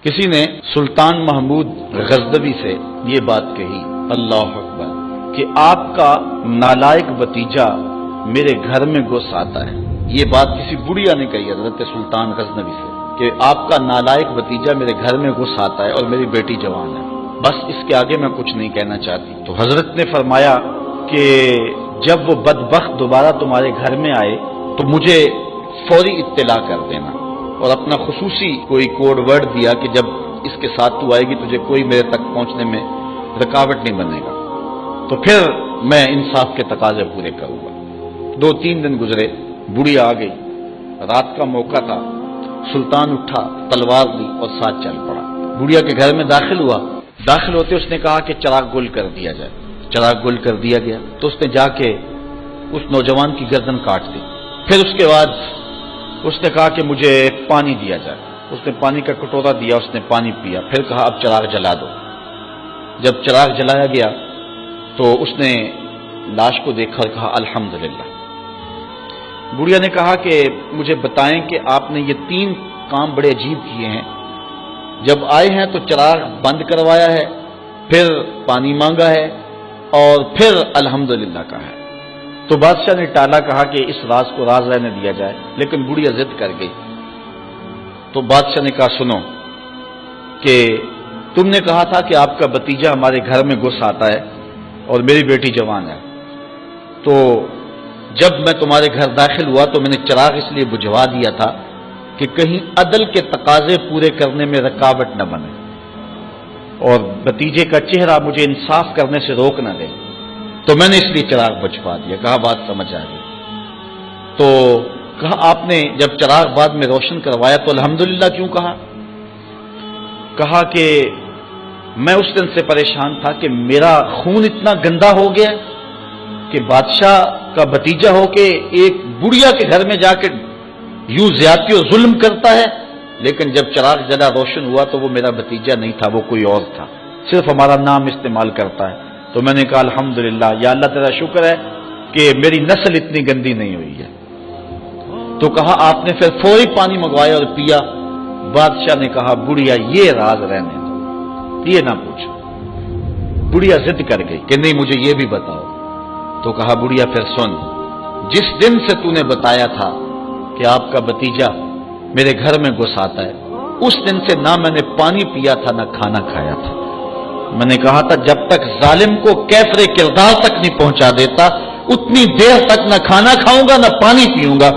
کسی نے سلطان محمود غزنوی سے یہ بات کہی، اللہ اکبر، کہ آپ کا نالائق بھتیجا میرے گھر میں گھس آتا ہے۔ یہ بات کسی بڑھیا نے کہی حضرت سلطان غزنوی سے کہ آپ کا نالائق بھتیجا میرے گھر میں گھس آتا ہے اور میری بیٹی جوان ہے، بس اس کے آگے میں کچھ نہیں کہنا چاہتی۔ تو حضرت نے فرمایا کہ جب وہ بدبخت دوبارہ تمہارے گھر میں آئے تو مجھے فوری اطلاع کر دینا، اور اپنا خصوصی کوئی کوڈ ورڈ دیا کہ جب اس کے ساتھ تو آئے گی تجھے کوئی میرے تک پہنچنے میں رکاوٹ نہیں بنے گا، تو پھر میں انصاف کے تقاضے پورے کروں گا۔ 2-3 دن گزرے، بڑھیا آ گئی، رات کا موقع تھا، سلطان اٹھا، تلوار لی اور ساتھ چل پڑا۔ بڑھیا کے گھر میں داخل ہوا، داخل ہوتے اس نے کہا کہ چراغ گل کر دیا جائے۔ چراغ گل کر دیا گیا تو اس نے جا کے اس نوجوان کی گردن کاٹ دی۔ پھر اس کے بعد اس نے کہا کہ مجھے پانی دیا جائے۔ اس نے پانی کا کٹورا دیا، اس نے پانی پیا، پھر کہا اب چراغ جلا دو۔ جب چراغ جلایا گیا تو اس نے لاش کو دیکھا اور کہا الحمدللہ۔ بڑھیا نے کہا کہ مجھے بتائیں کہ آپ نے یہ 3 کام بڑے عجیب کیے ہیں، جب آئے ہیں تو چراغ بند کروایا ہے، پھر پانی مانگا ہے اور پھر الحمدللہ کہا ہے۔ تو بادشاہ نے ٹالا، کہا کہ اس راز کو راز رہنے دیا جائے، لیکن بڑھیا ضد کر گئی۔ تو بادشاہ نے کہا سنو کہ تم نے کہا تھا کہ آپ کا بھتیجا ہمارے گھر میں گھس آتا ہے اور میری بیٹی جوان ہے، تو جب میں تمہارے گھر داخل ہوا تو میں نے چراغ اس لیے بجھوا دیا تھا کہ کہیں عدل کے تقاضے پورے کرنے میں رکاوٹ نہ بنے اور بھتیجے کا چہرہ مجھے انصاف کرنے سے روک نہ دے، تو میں نے اس لیے چراغ بجھوا دیا۔ کہا بات سمجھ آ گئی۔ تو کہا آپ نے جب چراغ بعد میں روشن کروایا تو الحمدللہ کیوں کہا؟ کہا کہ میں اس دن سے پریشان تھا کہ میرا خون اتنا گندا ہو گیا کہ بادشاہ کا بھتیجا ہو کے ایک بڑھیا کے گھر میں جا کے یوں زیادتی اور ظلم کرتا ہے، لیکن جب چراغ جلا روشن ہوا تو وہ میرا بھتیجا نہیں تھا، وہ کوئی اور تھا، صرف ہمارا نام استعمال کرتا ہے۔ تو میں نے کہا الحمدللہ، یا اللہ تیرا شکر ہے کہ میری نسل اتنی گندی نہیں ہوئی ہے۔ تو کہا آپ نے پھر فوری پانی منگوایا اور پیا۔ بادشاہ نے کہا بڑھیا یہ راز رہنے دو، یہ نہ پوچھو۔ بڑھیا ضد کر گئی کہ نہیں مجھے یہ بھی بتاؤ۔ تو کہا بڑھیا پھر سن، جس دن سے تو نے بتایا تھا کہ آپ کا بھتیجا میرے گھر میں گھس آتا ہے، اس دن سے نہ میں نے پانی پیا تھا نہ کھانا کھایا تھا۔ میں نے کہا تھا جب تک ظالم کو کیفر کردار تک نہیں پہنچا دیتا اتنی دیر تک نہ کھانا کھاؤں گا نہ پانی پیوں گا۔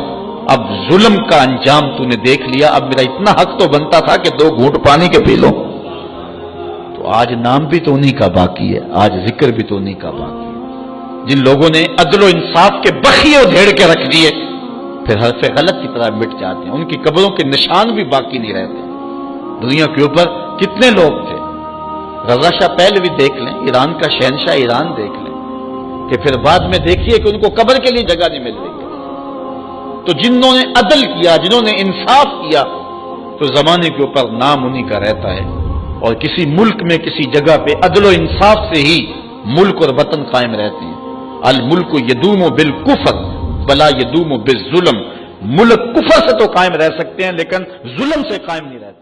اب ظلم کا انجام تو نے دیکھ لیا، اب میرا اتنا حق تو بنتا تھا کہ 2 گھونٹ پانی کے پی لو۔ تو آج نام بھی تو انہی کا باقی ہے، آج ذکر بھی تو انہی کا باقی ہے۔ جن لوگوں نے عدل و انصاف کے بخیے ادھیڑ کے رکھ دیے پھر حرف غلط کی طرح مٹ جاتے ہیں، ان کی قبروں کے نشان بھی باقی نہیں رہتے۔ دنیا کے اوپر کتنے لوگ تھے، رضا شاہ پہلوی دیکھ لیں، ایران کا شہنشاہ ایران دیکھ لیں، کہ پھر بعد میں دیکھیے کہ ان کو قبر کے لیے جگہ نہیں مل رہی۔ تو جنہوں نے عدل کیا، جنہوں نے انصاف کیا، تو زمانے کے اوپر نام انہی کا رہتا ہے۔ اور کسی ملک میں کسی جگہ پہ عدل و انصاف سے ہی ملک اور وطن قائم رہتے ہیں۔ الملک یدوم بالکفر ولا یدوم بالظلم، ملک کفر سے تو قائم رہ سکتے ہیں لیکن ظلم سے قائم نہیں رہتے۔